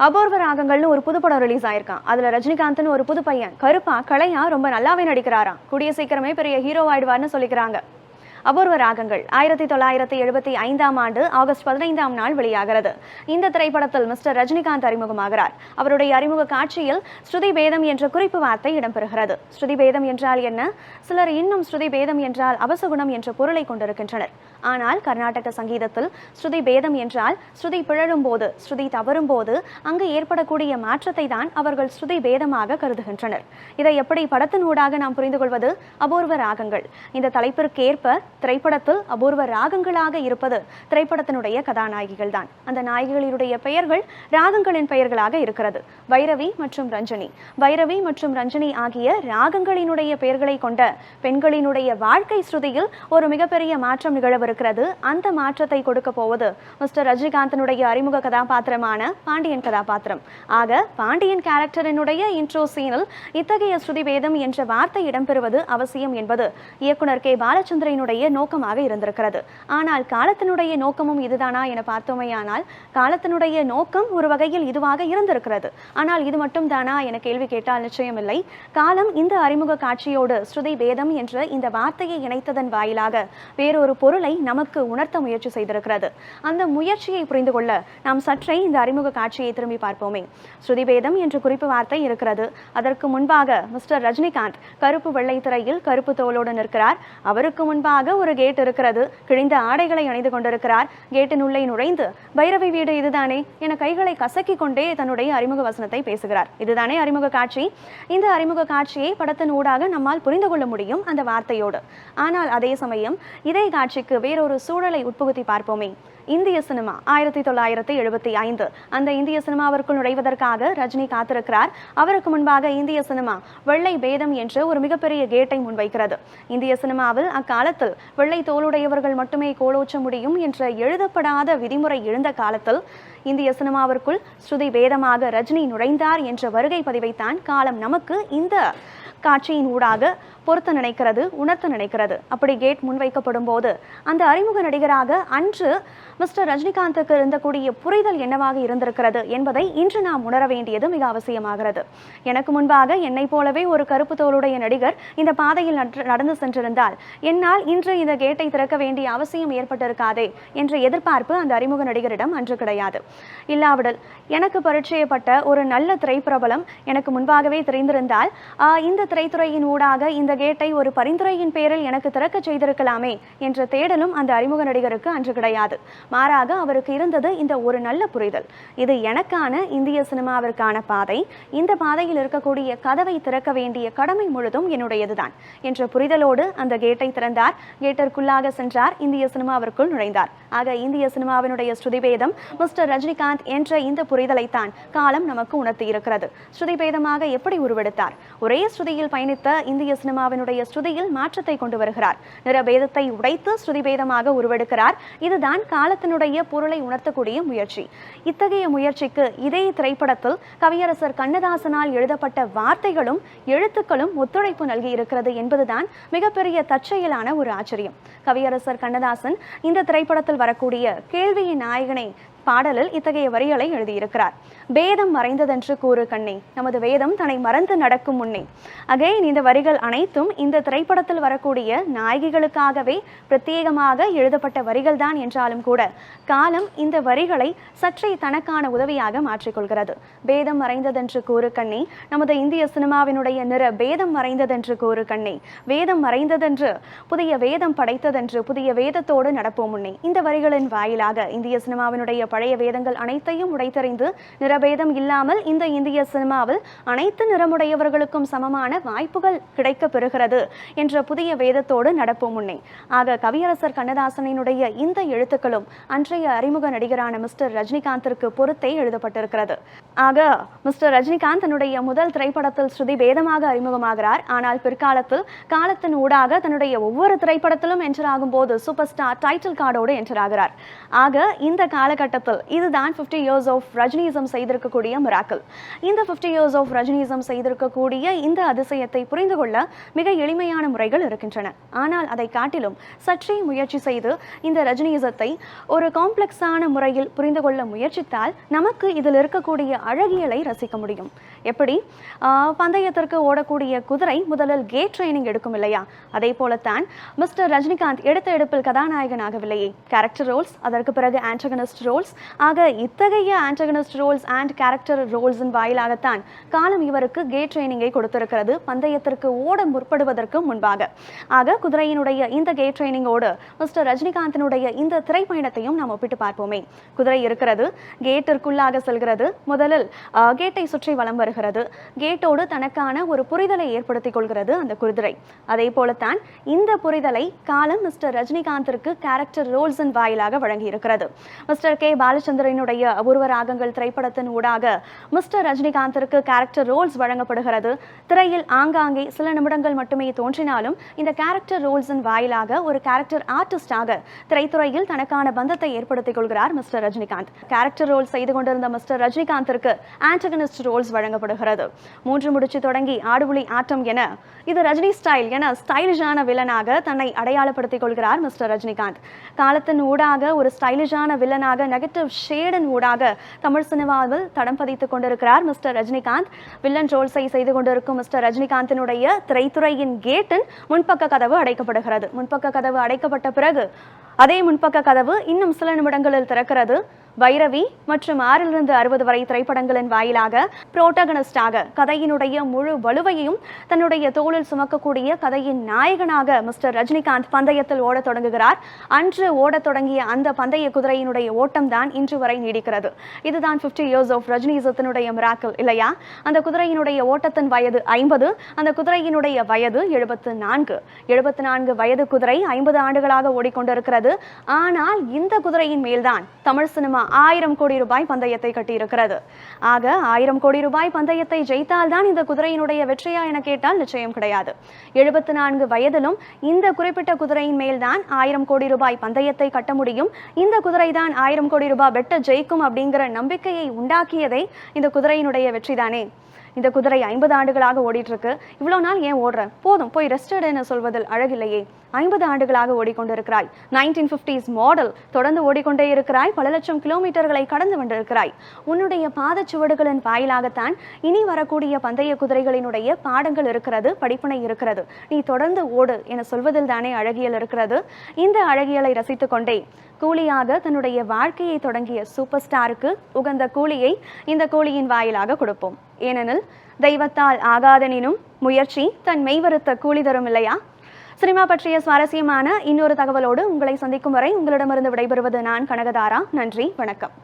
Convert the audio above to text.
அபூர்வ ராகங்கள்னு ஒரு புது படம் ரிலீஸ் ஆயிருக்கான். அதுல ரஜினிகாந்த்னு ஒரு புது பையன் கருப்பா கலையா ரொம்ப நல்லாவே நடிக்கிறாராம். கூடிய சீக்கிரமே பெரிய ஹீரோ ஆயிடுவார்னு சொல்லிக்கிறாங்க. அபூர்வ ராகங்கள் 1975ஆம் ஆண்டு ஆகஸ்ட் 15ஆம் நாள் வெளியாகிறது. இந்த திரைப்படத்தில் மிஸ்டர் ரஜினிகாந்த் அறிமுகமாகிறார். அவருடைய அறிமுக காட்சியில் ஸ்ருதி பேதம் என்ற குறிப்பு வார்த்தை இடம்பெறுகிறது. ஸ்ருதி பேதம் என்றால் என்ன? சிலர் இன்னும் ஸ்ருதி பேதம் என்றால் அபசகுணம் என்ற பொருளை கொண்டிருக்கின்றனர். ஆனால் கர்நாடக சங்கீதத்தில் ஸ்ருதி பேதம் என்றால் ஸ்ருதி பிழழும் போது, ஸ்ருதி தவறும் போது அங்கு ஏற்படக்கூடிய மாற்றத்தை தான் அவர்கள் ஸ்ருதி பேதமாக கருதுகின்றனர். இதை எப்படி படத்தின் ஊடாக நாம் புரிந்து கொள்வது? அபூர்வ ராகங்கள் இந்த தலைப்பிற்கேற்ப திரைப்படத்தில் அபூர்வ ராகங்களாக இருப்பது திரைப்படத்தினுடைய கதாநாயகிகள் தான். அந்த நாயகிகளுடைய பெயர்கள் ராகங்களின் பெயர்களாக இருக்கிறது. பைரவி மற்றும் ரஞ்சனி. பைரவி மற்றும் ரஞ்சனி ஆகிய ராகங்களினுடைய பெயர்களை கொண்ட பெண்களினுடைய வாழ்க்கை ஸ்ருதியில் ஒரு மிகப்பெரிய மாற்றம் நிகழவிருக்கிறது. அந்த மாற்றத்தை கொடுக்க போவது மிஸ்டர் ரஜினிகாந்தனுடைய அறிமுக கதாபாத்திரமான பாண்டியன் கதாபாத்திரம். ஆக பாண்டியன் கேரக்டரினுடைய இன்ட்ரோ சீனில் இத்தகைய ஸ்ருதி பேதம் என்ற வார்த்தை இடம்பெறுவது அவசியம் என்பது இயக்குனர் கே பாலச்சந்திரனுடைய நோக்கமாக இருந்திருக்கிறது. ஆனால் காலத்தினுடைய நோக்கமும் இதுதானா என பார்த்தோமையானால் காலத்தினுடைய நோக்கம் ஒரு வகையில் இதுவாக இருந்திருக்கிறது. ஆனால் இது மட்டும் தானா என கேள்வி கேட்டால் நிச்சயமில்லை. காலம் இந்த அறிமுக காட்சியோடு ஸ்ருதி பேதம் என்ற இந்த வார்த்தையை இணைத்ததன் வாயிலாக வேறொரு பொருளை நமக்கு உணர்த்த முயற்சி செய்திருக்கிறது. அந்த முயற்சியை புரிந்து கொள்ள நாம் சற்றே இந்த அறிமுக காட்சியை திரும்பி பார்ப்போமே. ஸ்ருதி பேதம் என்ற குறிப்பு வார்த்தை இருக்கிறது. அதற்கு முன்பாக மிஸ்டர் ரஜினிகாந்த் கருப்பு வெள்ளை திரையில் கருப்பு தோலோடு நிற்கிறார். அவருக்கு முன்பாக ஒரு கேட் இருக்கிறது. கிழிந்த ஆடைகளை அணிந்து கொண்டிருக்கிறார். கேட்டின் உள்ளே நுழைந்து பைரவி வீடு இதுதானே என கைகளை கசக்கி கொண்டே தன்னுடைய அறிமுக வசனத்தை பேசுகிறார். இதுதானே அறிமுக காட்சி. இந்த அறிமுக காட்சியை படத்தின் ஊடாக நம்மால் புரிந்து கொள்ள முடியும் அந்த வார்த்தையோடு. ஆனால் அதே சமயம் இதே காட்சிக்கு வேறொரு சூழலை உட்புகுத்தி பார்ப்போமே. இந்திய சினிமா 1975 அந்த இந்திய சினிமாவிற்குள் நுழைவதற்காக ரஜினி காத்திருக்கிறார். அவருக்கு முன்பாக இந்திய சினிமா வெள்ளை பேதம் என்று ஒரு மிகப்பெரிய கேட்டை முன்வைக்கிறது. இந்திய சினிமாவில் அக்காலத்தில் வெள்ளை தோலுடையவர்கள் மட்டுமே கோலோச்ச முடியும் என்ற எழுதப்படாத விதிமுறை எழுந்த காலத்தில் இந்திய சினிமாவிற்குள் ஸ்ருதி பேதமாக ரஜினி நுழைந்தார் என்ற வருகை பதிவைத்தான் காலம் நமக்கு இந்த காட்சியின் ஊடாக பொருத்த நினைக்கிறது, உணர்த்த நினைக்கிறது. அப்படி கேட் முன்வைக்கப்படும் போது அந்த அறிமுக நடிகராக அன்று மிஸ்டர் ரஜினிகாந்துக்கு இருந்தக்கூடிய புரிதல் என்னவாக இருந்திருக்கிறது என்பதை இன்று நாம் உணர வேண்டியது மிக அவசியமாகிறது. எனக்கு முன்பாக என்னை போலவே ஒரு கருப்பு தோலுடைய நடிகர் இந்த பாதையில் நடந்து சென்றிருந்தால் என்னால் இன்று இந்த கேட்டை திறக்க வேண்டிய அவசியம் ஏற்பட்டிருக்காதே என்ற எதிர்பார்ப்பு அந்த அறிமுக நடிகரிடம் அன்று கிடையாது. இல்லாவிடல் எனக்கு பரிச்சயப்பட்ட ஒரு நல்ல திரைப்பிரபலம் எனக்கு முன்பாகவே தெரிந்திருந்தால் இந்த திரைத்துறையின் ஊடாக இந்த கேட்டை ஒரு பரிந்துரையின் பேரில் எனக்கு திறக்க செய்திருக்கலாமே என்ற தேடலும் அந்த அறிமுக நடிகருக்கு அன்று கிடையாது. மாறாக அவருக்கு இருந்தது இந்த ஒரு நல்ல புரிதல். இது எனக்கான இந்திய சினிமாவிற்கான பாதை. இந்த பாதையில் இருக்கக்கூடிய கதவை திறக்க வேண்டிய கடமை முழுதும் என்னுடையதுதான் என்ற புரிதலோடு அந்த கேட்டை திறந்தார். கேட்டிற்குள்ளாக சென்றார். இந்திய சினிமாவிற்குள் நுழைந்தார். ஆக இந்திய சினிமாவினுடைய ஸ்ருதிபேதம் மிஸ்டர் ரஜினிகாந்த் என்ற இந்த புரிதலைத்தான் காலம் நமக்கு உணர்த்தி இருக்கிறது. ஸ்ருதிபேதமாக எப்படி உருவெடுத்தார்? ஒரே ஸ்ருதியில் பயணித்த இந்திய சினிமாவினுடைய ஸ்ருதியில் மாற்றத்தை கொண்டு வருகிறார். நிறபேதத்தை உடைத்து ஸ்ருதிபேதமாக உருவெடுக்கிறார். இதுதான் காலத்தினுடைய பொருளை உணர்த்தக்கூடிய முயற்சி. இத்தகைய முயற்சிக்கு இதே திரைப்படத்தில் கவியரசர் கண்ணதாசனால் எழுதப்பட்ட வார்த்தைகளும் எழுத்துக்களும் ஒத்துழைப்பு நல்கி இருக்கிறது என்பதுதான் மிகப்பெரிய தற்செயலான ஒரு ஆச்சரியம். கவியரசர் கண்ணதாசன் இந்த திரைப்படத்தில் வரக்கூடிய கேள்வியின் நாயகனை பாடலில் இத்தகைய வரிகளை எழுதியிருக்கிறார். பேதம் மறைந்ததென்று கூறு கண்ணே, நமது வேதம் தன்னை மறந்து நடக்கும் முன்னே. அகைன் இந்த வரிகள் அனைத்தும் இந்த திரைப்படத்தில் வரக்கூடிய நாயகிகளுக்காகவே பிரத்யேகமாக எழுதப்பட்ட வரிகள் தான் என்றாலும் கூட காலம் இந்த வரிகளை சற்றே தனக்கான உதவியாக மாற்றிக்கொள்கிறது. பேதம் மறைந்ததென்று கூறு கண்ணே, நமது இந்திய சினிமாவினுடைய நிற பேதம் மறைந்ததென்று கூறு கண்ணே, வேதம் மறைந்ததென்று புதிய வேதம் படைத்ததென்று புதிய வேதத்தோடு நடப்போம் முன்னே. இந்த வரிகளின் வாயிலாக இந்திய சினிமாவினுடைய பழைய வேதங்கள் அனைத்தையும் உடைத்தறிந்து நிறபேதம் இல்லாமல் இந்த இந்திய சினிமாவில் அனைத்து நிறமுடையவர்களுக்கும் சமமான வாய்ப்புகள் கிடைக்க பெறுகிறது என்ற புதிய வேதத்தோடு நடப்போம் முன்னே. ஆக கவியரசர் கண்ணதாசனினுடைய இந்த எழுத்துக்களும் அன்றைய அறிமுக நடிகரான மிஸ்டர் ரஜினிகாந்திற்கு பொறுத்தே எழுதப்பட்டிருக்கிறது. ஆக மிஸ்டர் ரஜினிகாந்த் தன்னுடைய முதல் திரைப்படத்தில் ஸ்ருதி பேதமாக அறிமுகமாகிறார். ஆனால் பிற்காலத்தில் காலத்தின் ஊடாக தன்னுடைய ஒவ்வொரு திரைப்படத்திலும் என்டர் ஆகும் போது சூப்பர் ஸ்டார் டைட்டில் கார்டோடு என்டர் ஆகிறார். ஆக இந்த காலகட்டத்தில் அர்த்தத்தில் இதுதான் 50 இயர்ஸ் ஆஃப் ரஜினிசம் செய்திருக்கக்கூடிய மிராக்கிள். இந்த 50 இயர்ஸ் ஆஃப் ரஜினிசம் செய்திருக்கக்கூடிய இந்த அதிசயத்தை புரிந்து கொள்ள மிக எளிமையான முறைகள் இருக்கின்றன. ஆனால் அதை காட்டிலும் சற்றே முயற்சி செய்து இந்த ரஜினிசத்தை ஒரு காம்ப்ளெக்ஸான முறையில் புரிந்து கொள்ள முயற்சித்தால் நமக்கு இதில் இருக்கக்கூடிய அழகியலை ரசிக்க முடியும். எப்படி பந்தயத்திற்கு ஓடக்கூடிய குதிரை முதலில் கேட் ட்ரைனிங் எடுக்கும் இல்லையா, அதே போலத்தான் மிஸ்டர் ரஜினிகாந்த் எடுத்த எடுப்பில் கதாநாயகன் ஆகவில்லையே, கேரக்டர் ரோல்ஸ், அதற்கு பிறகு ஆன்டகனிஸ்ட் ரோல்ஸ். ஆக இத்தகைய ஆன்டகனிஸ்ட் ரோல்ஸ் அண்ட் கேரக்டர் ரோல்ஸின் வாயிலாகத்தான் காலம் இவருக்கு கேட் ட்ரைனிங்கை கொடுத்திருக்கிறது பந்தயத்திற்கு ஓட முற்படுவதற்கு முன்பாக. ஆக குதிரையினுடைய இந்த கேட் ட்ரைனிங்கோடு மிஸ்டர் ரஜினிகாந்தினுடைய இந்த திரைப்பயணத்தையும் நாம் ஒப்பிட்டு பார்ப்போமே. குதிரை இருக்கிறது, கேட்டிற்குள்ளாக செல்கிறது, முதலில் கேட்டை சுற்றி வலம் வருகிறது, கேட்டோடு தனக்கான ஒரு புரிதலை ஏற்படுத்திக் கொள்கிறது அந்த குதிரை. அதே போலத்தான் இந்த புரிதலை காலம் மிஸ்டர் ரஜினிகாந்திற்கு கேரக்டர் ரோல்ஸின் வாயிலாக வழங்கி இருக்கிறது. மிஸ்டர் கே பாலச்சந்திரனுடைய அபூர்வ ராகங்கள் திரைப்படத்தின் ஊடாக மிஸ்டர் ரஜினிகாந்திற்கு கேரக்டர் ரோல்ஸ் வழங்கப்படுகிறது. திரையில் ஆங்காங்கே சில நிமிடங்கள் மட்டுமே தோன்றினாலும் இந்த கேரக்டர் ரோல்ஸின் வாயிலாக ஒரு கேரக்டர் ஆர்டிஸ்டாக திரைத்துறையில் தனக்கான பந்தத்தை ஏற்படுத்திக் கொள்கிறார் மிஸ்டர் ரஜினிகாந்த். கேரக்டர் ரோல் செய்து கொண்டிருந்த மிஸ்டர் ரஜினிகாந்திற்கு ஆன்டகனிஸ்ட் ரோல்ஸ் வழங்கப்படுகிறது. 3 முடிச்சு தொடங்கி ஆடுபுலி ஆட்டம் என இது ரஜினி ஸ்டைல் என ஸ்டைலிஷான வில்லனாக தன்னை அடையாளப்படுத்திக் கொள்கிறார் மிஸ்டர் ரஜினிகாந்த். காலத்தின் ஊடாக ஒரு ஸ்டைலிஷான வில்லனாக நெகட்டிவ் ஷேடின் ஊடாக தமிழ் சினிமாவில் தடம் பதித்துக் கொண்டிருக்கிறார் மிஸ்டர் ரஜினிகாந்த். வில்லன் ரோல்ஸை செய்து கொண்டிருக்கும் மிஸ்டர் ரஜினிகாந்தினுடைய திரைத்துறையின் கேட்டின் முன்பக்க கதவு அடைக்கப்படுகிறது. முன்பக்க கதவு அடைக்கப்பட்ட பிறகு அதே முன்பக்க கதவு இன்னும் சில நிமிடங்களில் திறக்கிறது. வைரவி மற்றும் 6 to 60 வரை திரைப்படங்களின் வாயிலாக புரோட்டகனிஸ்டாக கதையினுடைய முழு வலுவையும் தன்னுடைய தோளில் சுமக்கக்கூடிய கதையின் நாயகனாக மிஸ்டர் ரஜினிகாந்த் பந்தயத்தில் ஓடத் தொடங்குகிறார். அன்று ஓடத் தொடங்கிய அந்த பந்தய குதிரையினுடைய ஓட்டம் தான் இன்று வரை நீடிக்கிறது. இதுதான் 50 இயர்ஸ் ஆஃப் ரஜினிசத்தினுடைய மிராக்கிள் இல்லையா? அந்த குதிரையினுடைய ஓட்டத்தின் வயது 50, அந்த குதிரையினுடைய வயது 74. 74 வயது குதிரை 50 ஆண்டுகளாக ஓடிக்கொண்டிருக்கிறது. ஆனால் இந்த குதிரையின் மேல்தான் தமிழ் சினிமா 1000 கோடி ரூபாய் பந்தயத்தை கட்டியிருக்கிறது. ஆக 1000 கோடி ரூபாய் பந்தயத்தை ஜெயித்தால்தான் இந்த குதிரையினுடைய வெற்றியா என கேட்டால் நிச்சயம் கிடையாது. 74 வயதிலும் இந்த குறிப்பிட்ட குதிரையின் மேல்தான் 1000 கோடி ரூபாய் பந்தயத்தை கட்ட முடியும். இந்த குதிரை தான் 1000 கோடி ரூபாய் பெட்ட ஜெயிக்கும் அப்படிங்கிற நம்பிக்கையை உண்டாக்கியதே இந்த குதிரையினுடைய வெற்றிதானே. இந்த குதிரை 50 ஆண்டுகளாக ஓடிட்டு இருக்கு. இவ்வளவு நாள் ஏன் ஓடுற, போதும் போய் ரெஸ்ட் எடுன்னு சொல்வதில் அழகில்லையே. 50 ஆண்டுகளாக ஓடிக்கொண்டிருக்கிறாய். 1950s மாடல் தொடர்ந்து ஓடிக்கொண்டே இருக்கிறாய். பல லட்சம் கிலோமீட்டர்களை கடந்து கொண்டிருக்கிறாய். உன்னுடைய பாதச்சுவடுகளின் வாயிலாகத்தான் இனி வரக்கூடிய பந்தய குதிரைகளினுடைய பாடங்கள் இருக்கிறது, படிப்பினை இருக்கிறது. நீ தொடர்ந்து ஓடு என சொல்வதில் தானே அழகியல் இருக்கிறது. இந்த அழகியலை ரசித்து கொண்டே கூலியாக தன்னுடைய வாழ்க்கையை தொடங்கிய சூப்பர் ஸ்டாருக்கு உகந்த கூலியை இந்த கூலியின் வாயிலாக கொடுப்போம். ஏனெனில் தெய்வத்தால் ஆகாதனினும் முயற்சி தன் மெய்வருத்த கூலி தரும் இல்லையா? சினிமா பற்றிய சுவாரஸ்யமான இன்னொரு தகவலோடு உங்களை சந்திக்கும் வரை உங்களிடமிருந்து விடைபெறுவது நான் கனகதாரா. நன்றி, வணக்கம்.